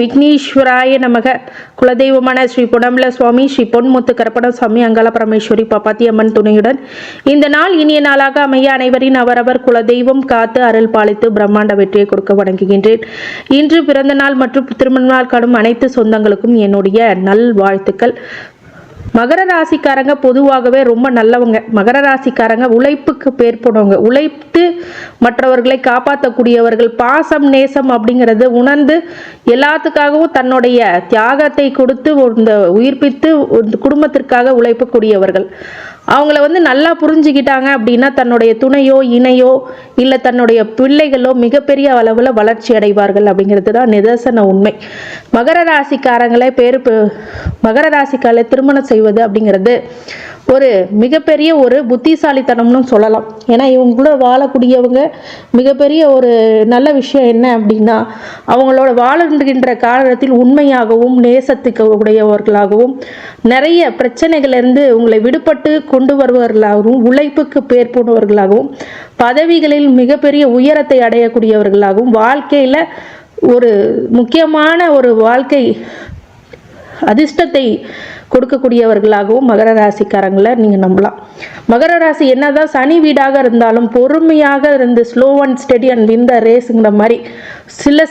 விக்னேஸ்வராய நமக. குலதெய்வமான ஸ்ரீ பொன்னம்பல சுவாமி, ஸ்ரீ பொன்முத்து கரப்பண சுவாமி, அங்காள பரமேஸ்வரி பாப்பாத்தி அம்மன் துணையுடன் இந்த நாள் இனிய நாளாக அமைய அனைவரின் அவரவர் குலதெய்வம் காத்து அருள் பாலித்து பிரம்மாண்ட வெற்றியை கொடுக்க வணங்குகின்றேன். இன்று பிறந்த நாள் மற்றும் திருமண நாள் காணும் அனைத்து சொந்தங்களுக்கும் என்னுடைய நல் வாழ்த்துக்கள். மகர ராசிக்காரங்க பொதுவாகவே ரொம்ப நல்லவங்க. மகர ராசிக்காரங்க உழைப்புக்கு பேர் போனவங்க, உழைத்து மற்றவர்களை காப்பாற்றக்கூடியவர்கள். பாசம் நேசம் அப்படிங்கிறது உணர்ந்து எல்லாத்துக்காகவும் தன்னுடைய தியாகத்தை கொடுத்து இந்த உயிர்ப்பித்து குடும்பத்திற்காக உழைக்கக்கூடியவர்கள். அவங்கள நல்லா புரிஞ்சுக்கிட்டாங்க அப்படின்னா தன்னுடைய துணையோ இணையோ இல்லை தன்னுடைய பிள்ளைகளோ மிகப்பெரிய அளவில் வளர்ச்சி அடைவார்கள் அப்படிங்கிறது தான் நிதர்சன உண்மை. மகர ராசிக்காரங்களை மகர ராசிக்காரங்களை திருமணம் செய்வது அப்படிங்கிறது ஒரு மிகப்பெரிய ஒரு புத்திசாலித்தனம்னு சொல்லலாம். ஏன்னா இவங்க கூட வாழக்கூடியவங்க மிகப்பெரிய ஒரு நல்ல விஷயம் என்ன அப்படின்னா, அவங்களோட வாழ்கின்ற காலத்தில் உண்மையாகவும் நேசத்துக்கு உடையவர்களாகவும் நிறைய பிரச்சனைகளிலிருந்து உங்களை விடுபட்டு கொண்டு வருபவர்களாகவும் உழைப்புக்கு பேர் போனவர்களாகவும் பதவிகளில் மிகப்பெரிய உயரத்தை அடையக்கூடியவர்களாகவும் வாழ்க்கையில் ஒரு முக்கியமான ஒரு வாழ்க்கை அதிர்ஷ்டத்தை கொடுக்கக்கூடியவர்களாகவும் மகர ராசிக்காரங்களை நீங்கள் நம்பலாம். மகர ராசி என்னதான் சனி வீடாக இருந்தாலும் பொறுமையாக இருந்து slow and steady and win the ரேஸுங்கிற மாதிரி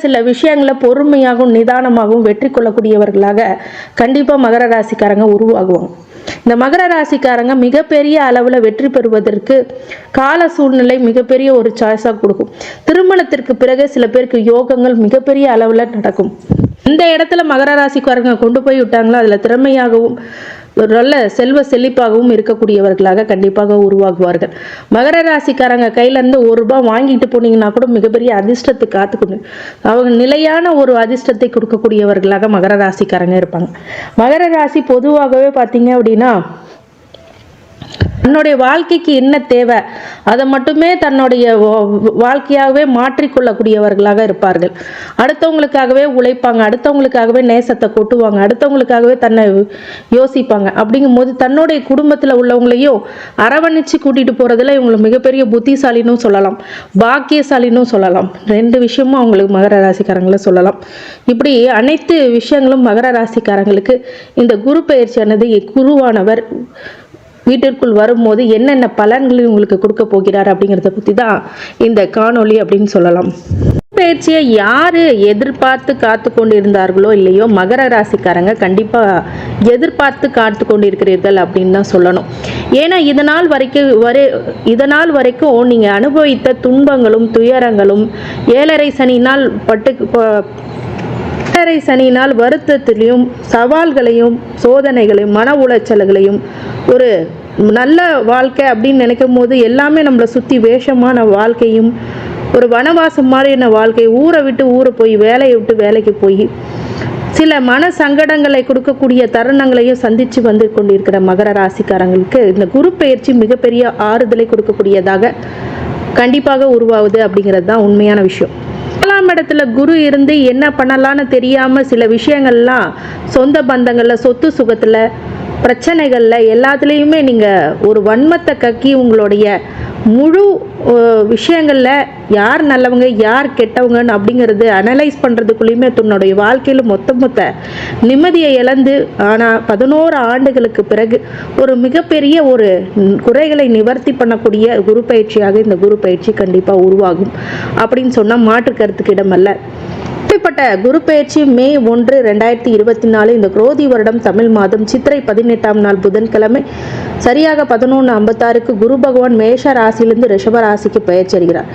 சில விஷயங்களை பொறுமையாகவும் நிதானமாகவும் வெற்றி கொள்ளக்கூடியவர்களாக கண்டிப்பாக மகர ராசிக்காரங்க உருவாகுவாங்க. இந்த மகர ராசிக்காரங்க மிகப்பெரிய அளவில் வெற்றி பெறுவதற்கு கால சூழ்நிலை மிகப்பெரிய ஒரு சாய்ஸாக கொடுக்கும். திருமணத்திற்கு பிறகு சில பேருக்கு யோகங்கள் மிகப்பெரிய அளவில் நடக்கும். இந்த இடத்துல மகர ராசிக்காரங்க கொண்டு போய் விட்டாங்களோ அதில் திறமையாகவும் ஒரு நல்ல செல்வ செழிப்பாகவும் இருக்கக்கூடியவர்களாக கண்டிப்பாக உருவாகுவார்கள். மகர ராசிக்காரங்க கையிலேருந்து ₹1 வாங்கிட்டு போனீங்கன்னா கூட மிகப்பெரிய அதிர்ஷ்டத்தை காத்துக்கணும். அவங்க நிலையான ஒரு அதிர்ஷ்டத்தை கொடுக்கக்கூடியவர்களாக மகர ராசிக்காரங்க இருப்பாங்க. மகர ராசி பொதுவாகவே பார்த்தீங்க அப்படின்னா தன்னுடைய வாழ்க்கைக்கு என்ன தேவை அதை மட்டுமே தன்னுடைய வாழ்க்கையாகவே மாற்றிக்கொள்ளக்கூடியவர்களாக இருப்பார்கள். அடுத்தவங்களுக்காகவே உழைப்பாங்க, அடுத்தவங்களுக்காகவே நேசத்தை கொட்டுவாங்க, அடுத்தவங்களுக்காகவே தன்னை யோசிப்பாங்க. அப்படிங்கும் போது தன்னுடைய குடும்பத்தில் உள்ளவங்களையும் அரவணைச்சு கூட்டிகிட்டு போகிறதுல இவங்களுக்கு மிகப்பெரிய புத்திசாலினும் சொல்லலாம், பாக்கியசாலினும் சொல்லலாம். 2 விஷயமும் அவங்களுக்கு மகர ராசிக்காரங்களை சொல்லலாம். இப்படி அனைத்து விஷயங்களும் மகர ராசிக்காரங்களுக்கு இந்த குரு பயிற்சியானது குருவானவர் வீட்டிற்குள் வரும்போது என்னென்ன பலன்களை உங்களுக்கு கொடுக்க போகிறார் அப்படிங்கிறத பற்றி தான் இந்த காணொளி அப்படின்னு சொல்லலாம். பயிற்சியை யார் எதிர்பார்த்து காத்து கொண்டு இருந்தார்களோ இல்லையோ மகர ராசிக்காரங்க கண்டிப்பாக எதிர்பார்த்து காத்து கொண்டு இருக்கிறீர்கள் அப்படின்னு தான் சொல்லணும். ஏன்னா இதனால் வரைக்கும் நீங்கள் அனுபவித்த துன்பங்களும் துயரங்களும் ஏழரை சனியினால் வருத்தத்திலையும் சவால்களையும் சோதனைகளையும் மன உளைச்சல்களையும் ஒரு நல்ல வாழ்க்கை அப்படின்னு நினைக்கும் போது எல்லாமே நம்மளை சுற்றி வேஷமான வாழ்க்கையும் ஒரு வனவாசம் மாதிரியான வாழ்க்கை, ஊரை விட்டு ஊரை போய் வேலையை விட்டு வேலைக்கு போய் சில மன சங்கடங்களை கொடுக்கக்கூடிய தருணங்களையும் சந்தித்து வந்து கொண்டிருக்கிற மகர ராசிக்காரங்களுக்கு இந்த குரு பயிற்சி மிகப்பெரிய ஆறுதலை கொடுக்கக்கூடியதாக கண்டிப்பாக உருவாகுது அப்படிங்கிறது தான் உண்மையான விஷயம். 4ஆம் இடத்துல குரு இருந்து என்ன பண்ணலான்னு தெரியாமல் சில விஷயங்கள்லாம் சொந்த பந்தங்களில் சொத்து சுகத்தில் பிரச்சனைகளில் எல்லாத்துலேயுமே நீங்கள் ஒரு வன்மத்தை கக்கி உங்களுடைய முழு விஷயங்களில் யார் நல்லவங்க யார் கெட்டவங்கன்னு அப்படிங்கிறது அனலைஸ் பண்ணுறதுக்குள்ளேயுமே தன்னுடைய வாழ்க்கையில் மொத்த நிம்மதியை இழந்து ஆனால் 11 ஆண்டுகளுக்கு பிறகு ஒரு மிகப்பெரிய ஒரு குறைகளை நிவர்த்தி பண்ணக்கூடிய குரு பயிற்சியாக இந்த குரு பயிற்சி கண்டிப்பாக உருவாகும் அப்படின்னு சொன்னால் மாற்று கருத்துக்கு இடமல்ல. இப்படிப்பட்ட குரு பயிற்சி மே 1, 2024 இந்த குரோதி வருடம் தமிழ் மாதம் சித்திரை 18ஆம் நாள் புதன்கிழமை சரியாக 11:56 குரு பகவான் மேஷ ராசியிலிருந்து ரிஷப ராசிக்கு பயிற்சி அடைகிறார்.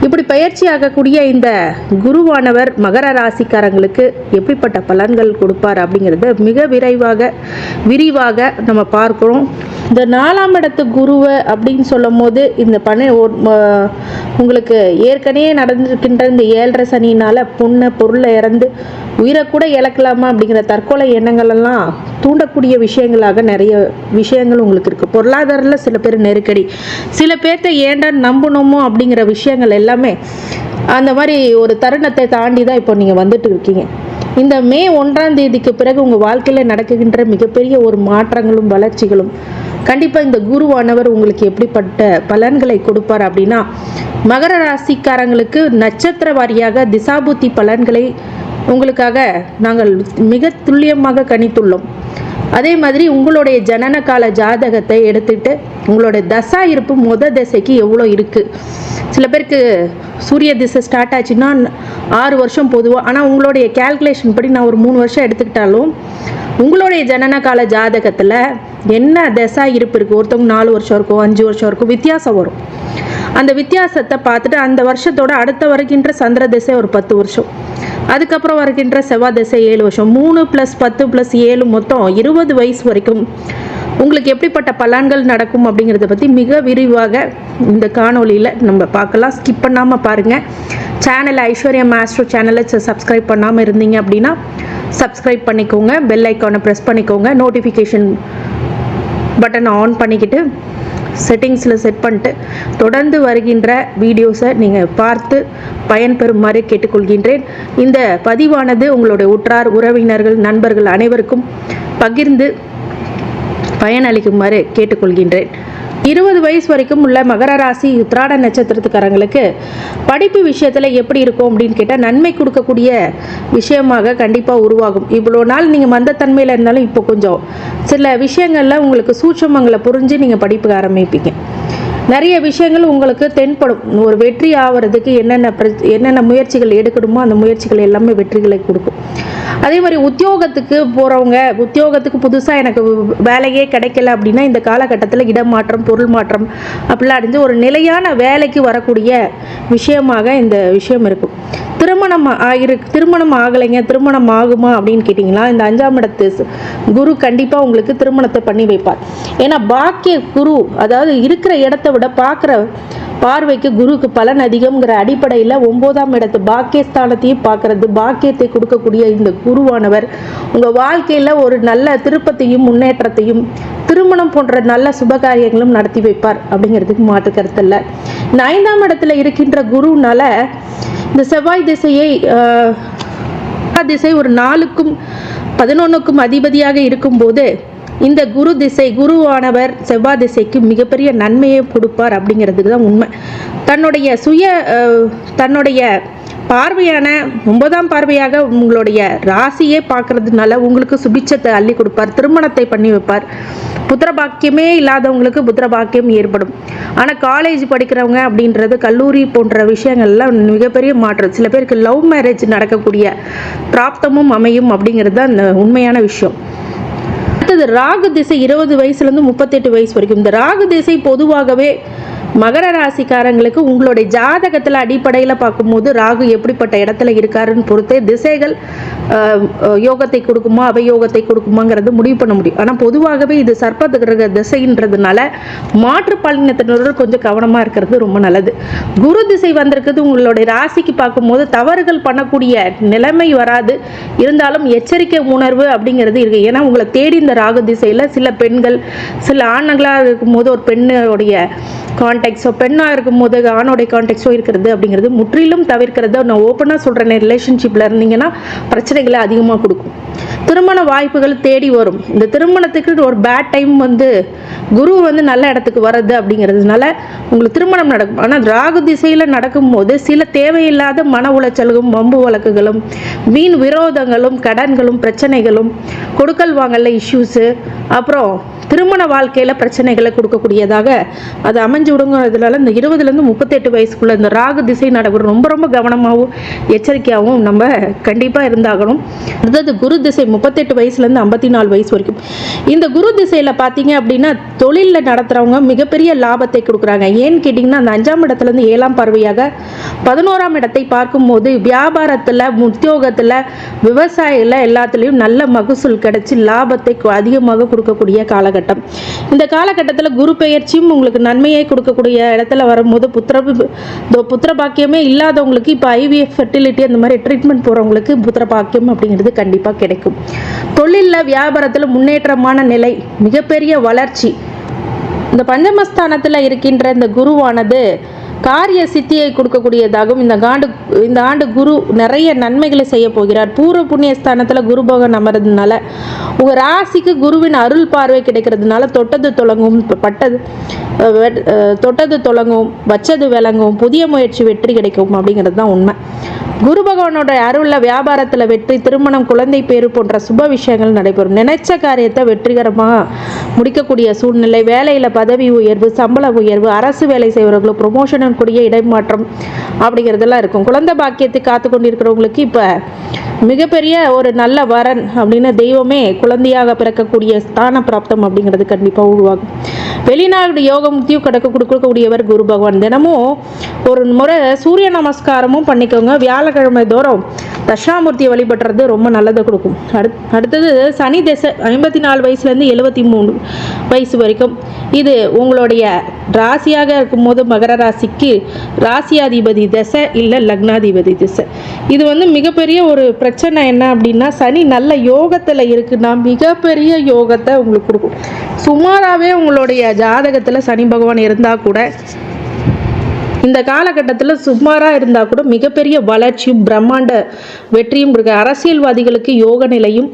இப்படி பயிற்சி ஆகக்கூடிய இந்த குருவானவர் மகர ராசிக்காரங்களுக்கு எப்படிப்பட்ட பலன்கள் கொடுப்பார் அப்படிங்கிறத மிக விரிவாக நம்ம பார்க்கிறோம். இந்த 4ஆம் இடத்து குருவை அப்படின்னு சொல்லும் போது இந்த உங்களுக்கு ஏற்கனவே நடந்திருக்கின்ற இந்த 7.5 சனியினால் பொருளை இறந்து உயிரை கூட இழக்கலாமா அப்படிங்கிற தற்கொலை எண்ணங்கள் எல்லாம் தூண்டக்கூடிய விஷயங்களாக நிறைய விஷயங்கள் உங்களுக்கு இருக்குது. பொருளாதாரத்தில் சில பேர் நெருக்கடி, சில பேர்த்த ஏண்டா நம்பணுமோ அப்படிங்கிற விஷயங்கள் எல்லாமே அந்த மாதிரி ஒரு தருணத்தை தாண்டி தான் இப்போ நீங்கள் வந்துட்டு இருக்கீங்க. இந்த மே 1ஆம் தேதிக்கு பிறகு உங்கள் வாழ்க்கையில் நடக்குகின்ற மிகப்பெரிய ஒரு மாற்றங்களும் வளர்ச்சிகளும் கண்டிப்பாக இந்த குருவானவர் உங்களுக்கு எப்படிப்பட்ட பலன்களை கொடுப்பார் அப்படின்னா, மகர ராசிக்காரங்களுக்கு நட்சத்திர வாரியாக திசாபுத்தி பலன்களை உங்களுக்காக நாங்கள் மிக துல்லியமாக கணித்துள்ளோம். அதே மாதிரி உங்களுடைய ஜனன கால ஜாதகத்தை எடுத்துகிட்டு உங்களுடைய தசா இருப்பு திசைக்கு எவ்வளோ இருக்குது. சில பேருக்கு சூரிய திசை ஸ்டார்ட் ஆச்சுன்னா 6 வருஷம் பொதுவாக, ஆனால் உங்களுடைய கேல்குலேஷன் படி நான் ஒரு 3 வருஷம் எடுத்துக்கிட்டாலும் உங்களுடைய ஜனன கால ஜாதகத்தில் என்ன தசா இருப்பு இருக்குது, ஒருத்தவங்க 4 வருஷம் இருக்கும், 5 வருஷம் இருக்கும், வித்தியாசம் வரும். அந்த வித்தியாசத்தை பார்த்துட்டு அந்த வருஷத்தோட அடுத்த வருகின்ற சந்திர திசை ஒரு 10 வருஷம், அதுக்கப்புறம் வருகின்ற செவ்வாய் திசை 7 வருஷம், 3 + 10 + 7 மொத்தம் 20 வயசு வரைக்கும் உங்களுக்கு எப்படிப்பட்ட பலன்கள் நடக்கும் அப்படிங்கிறத பற்றி மிக விரிவாக இந்த காணொலியில் நம்ம பார்க்கலாம். ஸ்கிப் பண்ணாமல் பாருங்கள். சேனலை ஐஸ்வர்யா ஆஸ்ட்ரோ சேனலை சப்ஸ்கிரைப் பண்ணாமல் இருந்தீங்க அப்படின்னா சப்ஸ்கிரைப் பண்ணிக்கோங்க, பெல் ஐக்கானை ப்ரெஸ் பண்ணிக்கோங்க, நோட்டிஃபிகேஷன் பட்டனை ஆன் பண்ணிக்கிட்டு செட்டிங்ஸில் செட் பண்ணிட்டு தொடர்ந்து வருகின்ற வீடியோஸை நீங்கள் பார்த்து பயன்பெறுமாறு கேட்டுக்கொள்கின்றேன். இந்த பதிவானது உங்களுடைய உற்றார் உறவினர்கள் நண்பர்கள் அனைவருக்கும் பகிர்ந்து பயனளிக்குமாறு கேட்டுக்கொள்கின்றேன். 20 வயசு வரைக்கும் உள்ள மகர ராசி உத்திராட நட்சத்திரத்துக்காரங்களுக்கு படிப்பு விஷயத்தில் எப்படி இருக்கும் அப்படின்னு கேட்டால் நன்மை கொடுக்கக்கூடிய விஷயமாக கண்டிப்பாக உருவாகும். இவ்வளோ நாள் நீங்கள் மந்தத்தன்மையில் இருந்தாலும் இப்போ கொஞ்சம் சில விஷயங்களில் உங்களுக்கு சூட்சமங்களை புரிஞ்சு நீங்கள் படிப்புக்கு ஆரம்பிப்பீங்க. நிறைய விஷயங்கள் உங்களுக்கு தென்படும். ஒரு வெற்றி ஆகிறதுக்கு என்னென்ன முயற்சிகள் எடுக்கணுமோ அந்த முயற்சிகள் எல்லாமே வெற்றிகளை கொடுக்கும். அதே மாதிரி உத்தியோகத்துக்கு போகிறவங்க, உத்தியோகத்துக்கு புதுசாக எனக்கு வேலையே கிடைக்கல அப்படின்னா இந்த காலகட்டத்தில் இடமாற்றம் பொருள் மாற்றம் அப்படிலாம் அடைஞ்சு ஒரு நிலையான வேலைக்கு வரக்கூடிய விஷயமாக இந்த விஷயம் இருக்கும். திருமணம் ஆகலைங்க, திருமணம் ஆகுமா அப்படின்னு கேட்டிங்களா, இந்த 5ஆம் இடத்து குரு கண்டிப்பாக உங்களுக்கு திருமணத்தை பண்ணி வைப்பார். ஏன்னா பாக்கிய குரு, அதாவது இருக்கிற இடத்த விட பார்க்குற பார்வைக்கு குருக்கு பலன் அதிகம்ங்கிற அடிப்படையில் 9ஆம் இடத்து பாக்கியஸ்தானத்தையும் பார்க்கறது, பாக்கியத்தை கொடுக்கக்கூடிய இந்த குருவானவர் உங்கள் வாழ்க்கையில் ஒரு நல்ல திருப்பத்தையும் முன்னேற்றத்தையும் திருமணம் போன்ற நல்ல சுபகாரியங்களும் நடத்தி வைப்பார் அப்படிங்கிறதுக்கு மாற்று கருத்து இல்லை. இந்த 5ஆம் இடத்துல இருக்கின்ற குருனால இந்த செவ்வாய் திசை ஒரு 4க்கும் 11க்கும் அதிபதியாக இருக்கும்போது இந்த குரு திசை குருவானவர் செவ்வாய் திசைக்கு மிகப்பெரிய நன்மையை கொடுப்பார் அப்படிங்கிறதுக்கு தான் உண்மை. தன்னுடைய பார்வையான 9ஆம் பார்வையாக உங்களுடைய ராசியே பார்க்கறதுனால உங்களுக்கு சுபிட்சத்தை அள்ளி கொடுப்பார், திருமணத்தை பண்ணி வைப்பார். புத்திரபாக்கியமே இல்லாதவங்களுக்கு புத்திரபாக்கியம் ஏற்படும். ஆனால் காலேஜ் படிக்கிறவங்க அப்படின்றது கல்லூரி போன்ற விஷயங்கள்லாம் மிகப்பெரிய மாற்றம். சில பேருக்கு லவ் மேரேஜ் நடக்கக்கூடிய பிராப்தமும் அமையும் அப்படிங்கிறது தான் அந்த உண்மையான விஷயம். அடுத்தது ராகு திசை 20 வயசுலேருந்து 38 வயசு வரைக்கும். இந்த ராகு திசை பொதுவாகவே மகர ராசிக்காரங்களுக்கு உங்களுடைய ஜாதகத்தில் அடிப்படையில் பார்க்கும்போது ராகு எப்படிப்பட்ட இடத்துல இருக்காருன்னு பொறுத்தே திசைகள் யோகத்தை கொடுக்குமா அவயோகத்தை கொடுக்குமாங்கிறது முடிவு பண்ண முடியும். ஆனால் பொதுவாகவே இது சர்ப்ப கிரக திசைன்றதுனால மாற்று பாலினத்தினரோடு கொஞ்சம் கவனமாக இருக்கிறது ரொம்ப நல்லது. குரு திசை வந்திருக்கிறது உங்களுடைய ராசிக்கு பார்க்கும்போது தவறுகள் பண்ணக்கூடிய நிலைமை வராது, இருந்தாலும் எச்சரிக்கை உணர்வு அப்படிங்கிறது இருக்குது. ஏன்னா உங்களை தேடி இந்த ராகு திசையில் சில பெண்கள், சில ஆண்களாக இருக்கும்போது ஒரு பெண்ணுடைய கான்டாக்ட்ஸோ பெண்ணாக இருக்கும்போது ஆணோடைய கான்டாக்ட்ஸோ இருக்கிறது அப்படிங்கிறது முற்றிலும் தவிர்க்கிறது. நான் ஓப்பனாக சொல்கிறேன், ரிலேஷன்ஷிப்பில் இருந்தீங்கன்னா பிரச்சனைகளை அதிகமாக கொடுக்கும். திருமண வாய்ப்புகள் தேடி வரும். இந்த திருமணத்துக்கு ஒரு பேட் டைம் குரு நல்ல இடத்துக்கு வர்றது அப்படிங்கிறதுனால உங்களுக்கு திருமணம் நடக்கும். ஆனால் ராகு திசையில் நடக்கும்போது சில தேவையில்லாத மன உளைச்சல்களும் வம்பு வழக்குகளும் வீண் விரோதங்களும் கடன்களும் பிரச்சனைகளும் கொடுக்கல் வாங்கல இஷ்யூஸு, அப்புறம் திருமண வாழ்க்கையில் பிரச்சனைகளை கொடுக்கக்கூடியதாக அது அமைஞ்சு விடுங்கிறதுனால இந்த 20லேருந்து 38 வயசுக்குள்ள இந்த ராகு திசை நடக்கும் ரொம்ப ரொம்ப கவனமாகவும் எச்சரிக்கையாகவும் நம்ம கண்டிப்பாக இருந்தாகணும். அதாவது குரு திசை 38 வயசுலேருந்து 54 வயசு வரைக்கும். இந்த குரு திசையில் பார்த்தீங்க அப்படின்னா தொழிலில் நடத்துகிறவங்க மிகப்பெரிய லாபத்தை கொடுக்குறாங்க. ஏன்னு கேட்டிங்கன்னா அந்த 5ஆம் இடத்துலேருந்து 7ஆம் பார்வையாக 11ஆம் இடத்தை பார்க்கும்போது வியாபாரத்தில், உத்தியோகத்தில், விவசாயியில் எல்லாத்துலேயும் நல்ல மகசூல் கிடைச்சி லாபத்தை அதிகமாக கொடுக்கக்கூடிய காலகட்டம். இந்த காலகட்டத்தில் குரு பெயர்ச்சியும் உங்களுக்கு நன்மையை கொடுக்கக்கூடிய இடத்துல வரும்போது புத்திர பாக்கியமே இல்லாதவங்களுக்கு இப்போ IVF ஃபெர்டிலிட்டி அந்த மாதிரி ட்ரீட்மெண்ட் போகிறவங்களுக்கு புத்திர பாக்கியம் அப்படிங்கிறது கண்டிப்பாக கிடைக்கும். தொழிலில் வியாபாரத்தில் முன்னேற்றமான நிலை, மிகப்பெரிய வளர்ச்சி. இந்த பஞ்சமஸ்தானத்தில் இருக்கின்ற இந்த குருவானது காரிய சித்தியை கொடுக்கக்கூடியதாகவும் இந்த ஆண்டு குரு நிறைய நன்மைகளை செய்ய போகிறார். பூர்வ புண்ணிய ஸ்தானத்தில் குரு பகவான் அமர்றதுனால உங்கள் ராசிக்கு குருவின் அருள் பார்வை கிடைக்கிறதுனால தொட்டது தொலங்கும், வச்சது விளங்கும், புதிய முயற்சி வெற்றி கிடைக்கும் அப்படிங்கிறது தான் உண்மை. குரு பகவானோட அருளில் வியாபாரத்தில் வெற்றி, திருமணம், குழந்தை பேரு போன்ற சுப விஷயங்கள் நடைபெறும். நினைச்ச காரியத்தை வெற்றிகரமாக முடிக்கக்கூடிய சூழ்நிலை, வேலையில் பதவி உயர்வு, சம்பள உயர்வு, அரசு வேலை செய்வர்களும் ப்ரொமோஷனும் கூடிய இடைமாற்றம் அப்படிங்கிறதெல்லாம் இருக்கும். குழந்தை பாக்கியத்தை காத்து கொண்டிருக்கிறவங்களுக்கு இப்போ மிகப்பெரிய ஒரு நல்ல வரன் அப்படின்னு தெய்வமே குழந்தையாக பிறக்கக்கூடிய ஸ்தான பிராப்தம் அப்படிங்கிறது கண்டிப்பாக உருவாகும். வெளிநாடு யோகமுக்தியும் கொடுக்கக்கூடியவர் குரு பகவான். தினமும் ஒரு முறை சூரிய நமஸ்காரமும் பண்ணிக்கோங்க. வியாழக்கிழமை தோறும் தட்சிணாமூர்த்தியை வழிபடுறது ரொம்ப நல்லதை கொடுக்கும். அடுத்தது சனி திசை 54 வயசுலேருந்து 73 வயசு வரைக்கும். இது உங்களுடைய ராசியாக இருக்கும்போது மகர ராசிக்கு ராசியாதிபதி திசை இல்லை லக்னாதிபதி திசை. இது மிகப்பெரிய ஒரு பிரச்சனை என்ன அப்படின்னா, சனி நல்ல யோகத்தில் இருக்குன்னா மிகப்பெரிய யோகத்தை உங்களுக்கு கொடுக்கும். சுமாராகவே உங்களுடைய ஜாதகத்தில் சனி பகவான் இருந்தால் கூட, இந்த காலகட்டத்தில் சுமாராக இருந்தால் கூட மிகப்பெரிய வளர்ச்சியும் பிரம்மாண்ட வெற்றியும் கொடுக்க. அரசியல்வாதிகளுக்கு யோக நிலையும்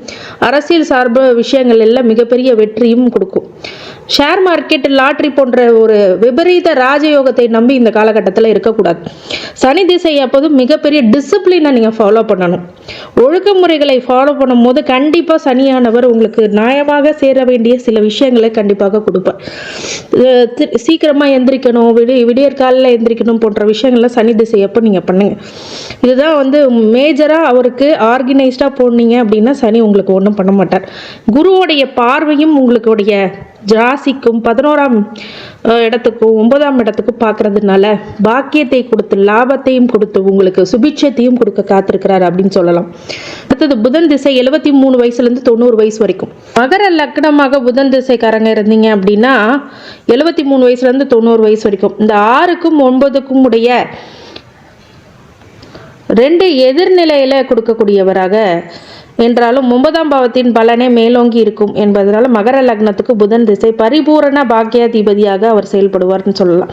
அரசியல் சார்பு விஷயங்கள் எல்லாம் மிகப்பெரிய வெற்றியும் கொடுக்கும். ஷேர் மார்க்கெட், லாட்ரி போன்ற ஒரு விபரீத ராஜயோகத்தை நம்பி இந்த காலகட்டத்தில் இருக்கக்கூடாது. சனி திசை அப்போதும் மிகப்பெரிய டிசிப்ளினை நீங்கள் ஃபாலோ பண்ணணும். ஒழுக்கமுறைகளை ஃபாலோ பண்ணும்போது கண்டிப்பாக சனியானவர் உங்களுக்கு நியாயமாக சேர வேண்டிய சில விஷயங்களை கண்டிப்பாக கொடுப்பார். சீக்கிரமாக எந்திரிக்கணும், விடியற்காலில் எந்திரிக்கணும் போன்ற விஷயங்கள்லாம் சனி திசை அப்போ நீங்கள் பண்ணுங்க. இதுதான் மேஜராக அவருக்கு ஆர்கனைஸ்டாக போனீங்க அப்படின்னா சனி உங்களுக்கு ஒன்றும் பண்ண மாட்டார். குருவோடைய பார்வையும் உங்களுடைய ராசிக்கும் 11ஆம் இடத்துக்கும் 9ஆம் இடத்துக்கும் பார்க்கறதுனால பாக்கியத்தை கொடுத்து லாபத்தையும் கொடுத்து உங்களுக்கு சுபிட்சத்தையும் கொடுக்க காத்திருக்கிறார் அப்படின்னு சொல்லலாம். அடுத்தது புதன் திசை 73 வயசுலேருந்து 90 வயசு வரைக்கும். மகர லக்னமாக புதன் திசைக்காரங்க இருந்தீங்க அப்படின்னா 73 வயசுலேருந்து 90 வயசு வரைக்கும். இந்த 6க்கும் 9க்கும் உடைய 2 எதிர்நிலையில் கொடுக்கக்கூடியவராக என்றாலும் 9ஆம் பாவத்தின் பலனே மேலோங்கி இருக்கும் என்பதனால மகர லக்னத்துக்கு புதன் திசை பரிபூரண பாக்கியாதிபதியாக அவர் செயல்படுவார்னு சொல்லலாம்.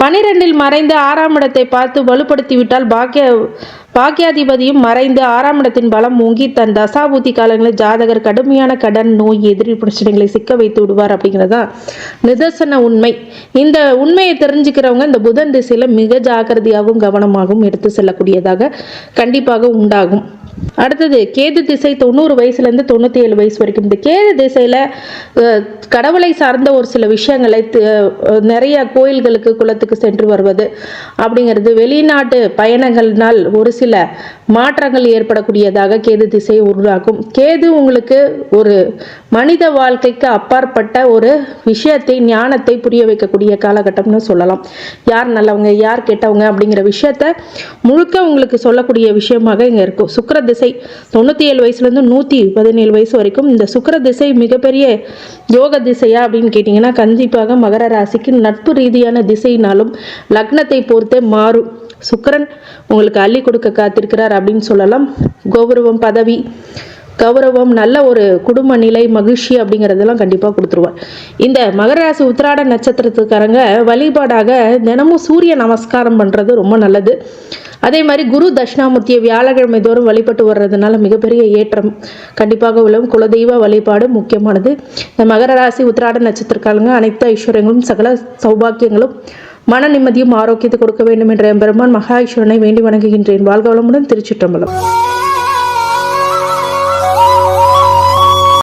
12இல் மறைந்து 6ஆம் இடத்தை பார்த்து வலுப்படுத்திவிட்டால் பாக்கியாதிபதியும் மறைந்து 6ஆம் இடத்தின் பலம் ஓங்கி தன் தசாபூத்தி காலங்களில் ஜாதகர் கடுமையான கடன், நோய், எதிரி பிரச்சனைகளை சிக்க வைத்து விடுவார் அப்படிங்கிறதா நிதர்சன உண்மை. இந்த உண்மையை தெரிஞ்சுக்கிறவங்க இந்த புதன் திசையில மிக ஜாக்கிரதையாகவும் கவனமாகவும் எடுத்து செல்லக்கூடியதாக கண்டிப்பாக உண்டாகும். அடுத்தது கேது திசை 90 வயசுலேருந்து 97 வயசு வரைக்கும். இந்த கேது திசையில் கடவுளை சார்ந்த ஒரு சில விஷயங்களை நிறைய கோயில்களுக்கு குலத்துக்கு சென்று வருவது அப்படிங்கிறது, வெளிநாட்டு பயணங்கள்னால் ஒரு சில மாற்றங்கள் ஏற்படக்கூடியதாக கேது திசை உருவாக்கும். கேது உங்களுக்கு ஒரு மனித வாழ்க்கைக்கு அப்பாற்பட்ட ஒரு விஷயத்தை, ஞானத்தை புரிய வைக்கக்கூடிய காலகட்டம்னு சொல்லலாம். யார் நல்லவங்க யார் கெட்டவங்க அப்படிங்கிற விஷயத்த முழுக்க உங்களுக்கு சொல்லக்கூடிய விஷயமாக இங்கே இருக்கும். சுக்கிர திசை 97 வயசுலேருந்து 117 வயசு வரைக்கும். இந்த சுக்கிர திசை மிகப்பெரிய யோக திசையா அப்படின்னு கேட்டிங்கன்னா கண்டிப்பாக மகர ராசிக்கு நட்பு ரீதியான திசையினாலும் லக்னத்தை பொறுத்தே மாறும். சுக்கிரன் உங்களுக்கு அள்ளி கொடுக்க காத்திருக்கிறார் அப்படின்னு சொல்லலாம். கௌரவம், பதவி, கௌரவம், நல்ல ஒரு குடும்ப நிலை, மகிழ்ச்சி அப்படிங்கிறதெல்லாம் கண்டிப்பாக கொடுத்துருவார். இந்த மகர ராசி உத்திராட நட்சத்திரத்துக்காரங்க வழிபாடாக தினமும் சூரிய நமஸ்காரம் பண்ணுறது ரொம்ப நல்லது. அதே மாதிரி குரு தட்சிணாமூர்த்தியை வியாழக்கிழமை தோறும் வழிபட்டு வர்றதுனால மிகப்பெரிய ஏற்றம் கண்டிப்பாக உள்ளது. குலதெய்வ வழிபாடு முக்கியமானது. இந்த மகர ராசி உத்திராட நட்சத்திரக்காரங்க அனைத்து ஐஸ்வர்யங்களும் சகல சௌபாக்கியங்களும் மன நிம்மதியும் ஆரோக்கியத்தை கொடுக்க வேண்டும் என்ற பெருமான் மகா ஈஸ்வரனை வேண்டி வணங்குகின்றேன். வாழ்க வளமுடன். திருச்சிற்றம்பலம்.